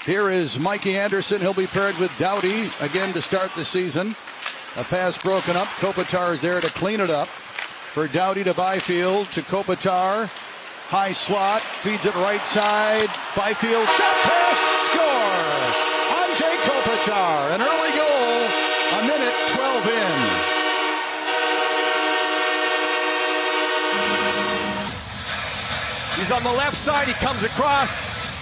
Here is Mikey Anderson. He'll be paired with Doughty again to start the season. A pass broken up. Kopitar is there to clean it up. For Doughty to Byfield to Kopitar. High slot. Feeds it right side. Byfield. Shot pass. Score. Anze Kopitar. An early goal. A minute 12 in. He's on the left side. He comes across.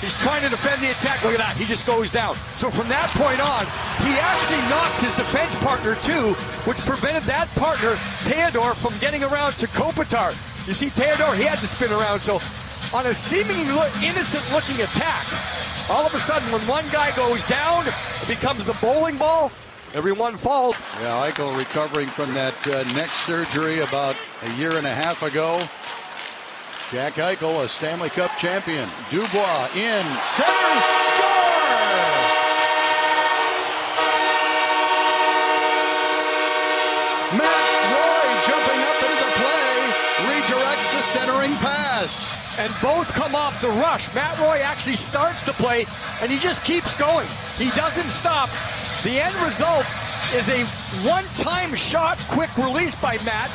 He's trying to defend the attack. Look at that. He just goes down. So from that point on, he actually knocked his defense partner too, which prevented that partner, Theodore, from getting around to Kopitar. You see, Theodore, he had to spin around. So on a seemingly innocent-looking attack, all of a sudden, when one guy goes down, it becomes the bowling ball. Everyone falls. Yeah, Eichel recovering from that neck surgery about a year and a half ago. Jack Eichel, a Stanley Cup champion. Dubois in, centers, score! Matt Roy jumping up into play, redirects the centering pass. And both come off the rush. Matt Roy actually starts the play, and he just keeps going. He doesn't stop. The end result is a one-time shot, quick release by Matt.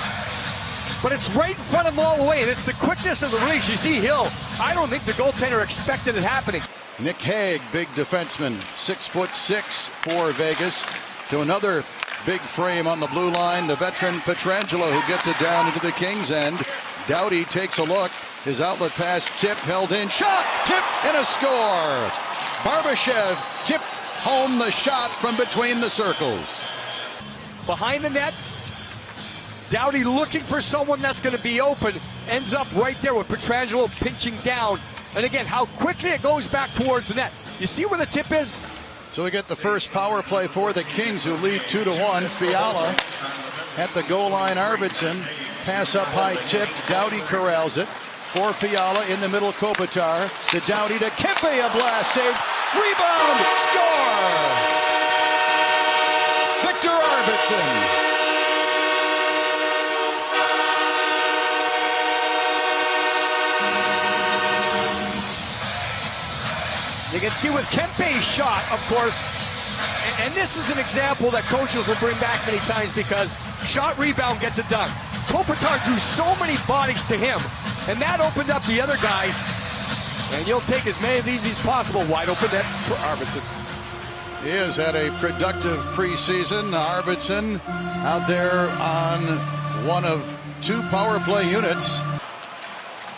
But it's right in front of him all the way, and it's the quickness of the release. You see Hill. I don't think the goaltender expected it happening. Nick Hague, big defenseman, 6'6" for Vegas. To another big frame on the blue line, the veteran Pietrangelo, who gets it down into the Kings' end. Doughty takes a look. His outlet pass tipped, held in, shot, tip, and a score. Barbashev tipped home the shot from between the circles. Behind the net, Doughty looking for someone that's going to be open, ends up right there with Pietrangelo pinching down. And again, how quickly it goes back towards the net. You see where the tip is? So we get the first power play for the Kings, who lead 2-1. Fiala at the goal line. Arvidsson, pass up high tipped. Doughty corrals it. For Fiala in the middle, Kopitar. To Doughty to Kempe, a blast saved. Rebound, score! Victor Arvidsson. You can see with Kempe's shot, of course, and this is an example that coaches will bring back many times because shot rebound gets it done. Kopitar drew so many bodies to him, and that opened up the other guys, and you'll take as many of these as possible. Wide open net for Arvidsson. He has had a productive preseason. Arvidsson out there on one of two power play units.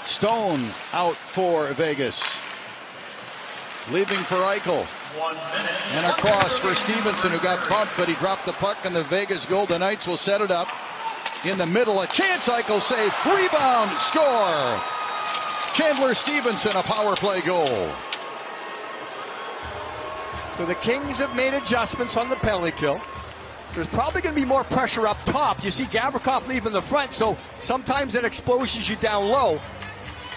Stone out for Vegas. Leaving for Eichel. 1 minute. And across for Stevenson, who got bumped, but he dropped the puck, and the Vegas Golden Knights will set it up. In the middle, a chance, Eichel save. Rebound, score! Chandler Stevenson, a power play goal. So the Kings have made adjustments on the penalty kill. There's probably going to be more pressure up top. You see Gavrikov leaving the front, so sometimes that exposes you down low.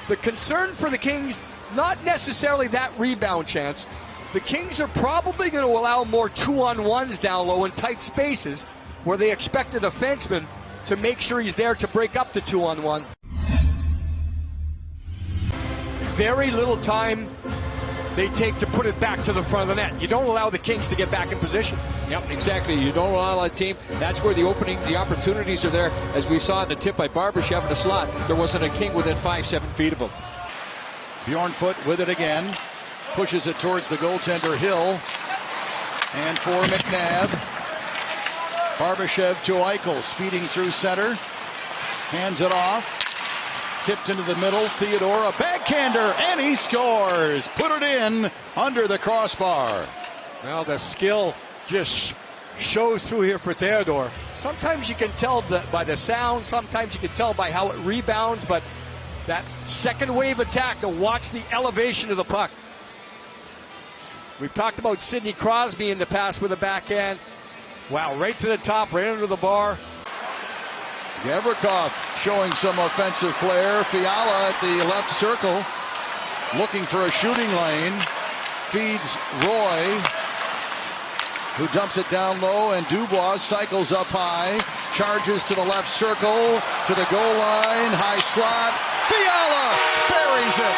The concern for the Kings, not necessarily that rebound chance. The Kings are probably going to allow more 2-on-1s down low in tight spaces where they expect a defenseman to make sure he's there to break up the 2-on-1. Very little time they take to put it back to the front of the net. You don't allow the Kings to get back in position. Yep, exactly. You don't allow a team. That's where the opportunities are there. As we saw in the tip by Barbashev in the slot, there wasn't a King within 5-7 feet of him. Bjornfoot with it again. Pushes it towards the goaltender, Hill. And for McNabb. Barbashev to Eichel, speeding through center. Hands it off. Tipped into the middle. Theodore, a backhander, and he scores. Put it in under the crossbar. Well, the skill just shows through here for Theodore. Sometimes you can tell by the sound. Sometimes you can tell by how it rebounds. But that second wave attack, to watch the elevation of the puck. We've talked about Sidney Crosby in the past with a backhand. Wow, right to the top, right under the bar. Gavrikov showing some offensive flair. Fiala at the left circle, looking for a shooting lane. Feeds Roy, who dumps it down low, and Dubois cycles up high, charges to the left circle, to the goal line, high slot. Fiala buries it.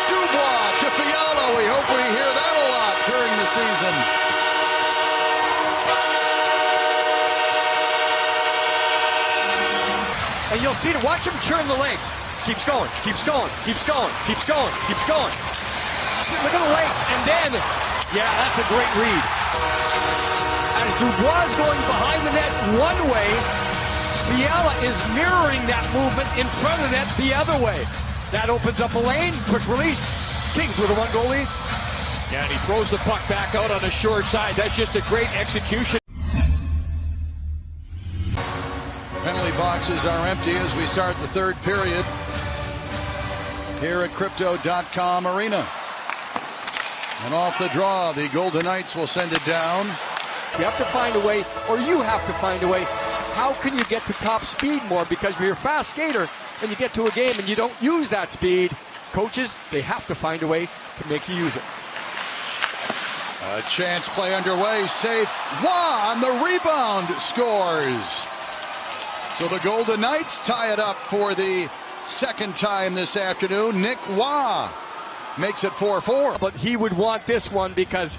Dubois to Fiala. We hope we hear that a lot during the season. And you'll see to watch him churn the legs. Keeps going, keeps going, keeps going, keeps going, keeps going. Look at the legs, and then, yeah, that's a great read. As Dubois is going behind the net one way, Fiala is mirroring that movement in front of the net the other way. That opens up a lane, quick release. Kings with a 1-goal lead. Yeah, and he throws the puck back out on the short side. That's just a great execution. Penalty boxes are empty as we start the third period here at Crypto.com Arena. And off the draw, the Golden Knights will send it down. You have to find a way, or you have to find a way, how can you get to top speed more? Because if you're a fast skater and you get to a game and you don't use that speed, coaches, they have to find a way to make you use it. A chance play underway, safe. Waugh on the rebound scores. So the Golden Knights tie it up for the second time this afternoon. Nick Waugh makes it 4-4. But he would want this one because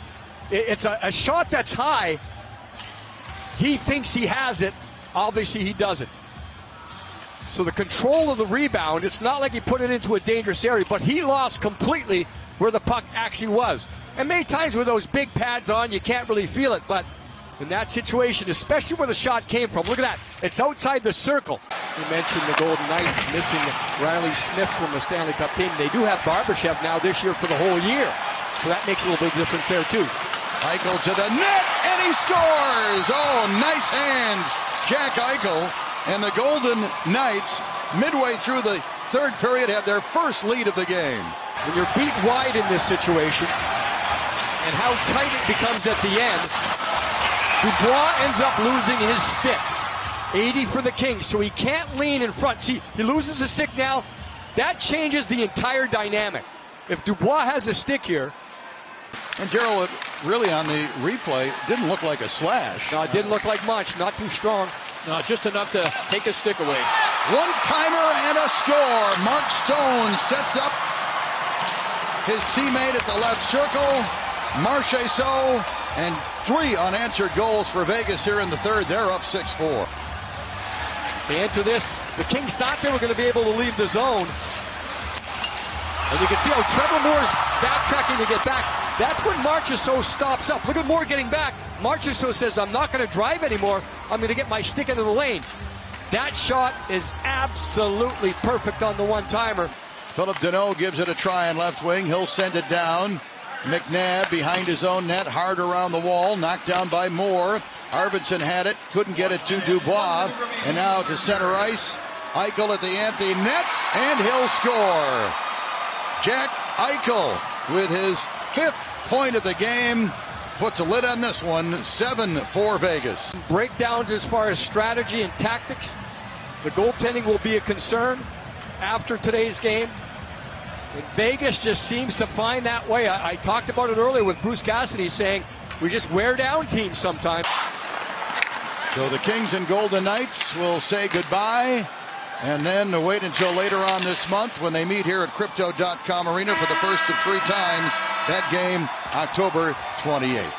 it's a shot that's high. He thinks he has it. Obviously, he doesn't. So the control of the rebound, it's not like he put it into a dangerous area, but he lost completely where the puck actually was. And many times with those big pads on, you can't really feel it. But in that situation, especially where the shot came from, look at that. It's outside the circle. You mentioned the Golden Knights missing Riley Smith from the Stanley Cup team. They do have Barbashev now this year for the whole year. So that makes a little bit of difference there, too. Eichel to the net, and he scores! Oh, nice hands, Jack Eichel. And the Golden Knights, midway through the third period, have their first lead of the game. When you're beat wide in this situation, and how tight it becomes at the end, Dubois ends up losing his stick. 80 for the Kings, so he can't lean in front. See, he loses his stick now. That changes the entire dynamic. If Dubois has a stick here. And Gerald, really on the replay, didn't look like a slash. No, it didn't look like much. Not too strong. No, just enough to take a stick away. One-timer and a score. Mark Stone sets up his teammate at the left circle. Marchessault, and 3 unanswered goals for Vegas here in the third. They're up 6-4. And to this, the Kings thought they were going to be able to leave the zone. And you can see how Trevor Moore's backtracking to get back. That's when Marchessault stops up. Look at Moore getting back. Marchessault says, I'm not going to drive anymore. I'm going to get my stick into the lane. That shot is absolutely perfect on the one-timer. Philip Deneau gives it a try on left wing. He'll send it down. McNabb behind his own net, hard around the wall, knocked down by Moore. Arvidsson had it, couldn't get it to Dubois. And now to center ice. Eichel at the empty net, and he'll score. Jack Eichel with his 5th point of the game puts a lid on this one. 7-4 Vegas. Breakdowns as far as strategy and tactics. The goaltending will be a concern after today's game. And Vegas just seems to find that way. I talked about it earlier with Bruce Cassidy saying we just wear down teams sometimes. So the Kings and Golden Knights will say goodbye and then wait until later on this month when they meet here at Crypto.com Arena for the first of 3 times. That game, October 28th.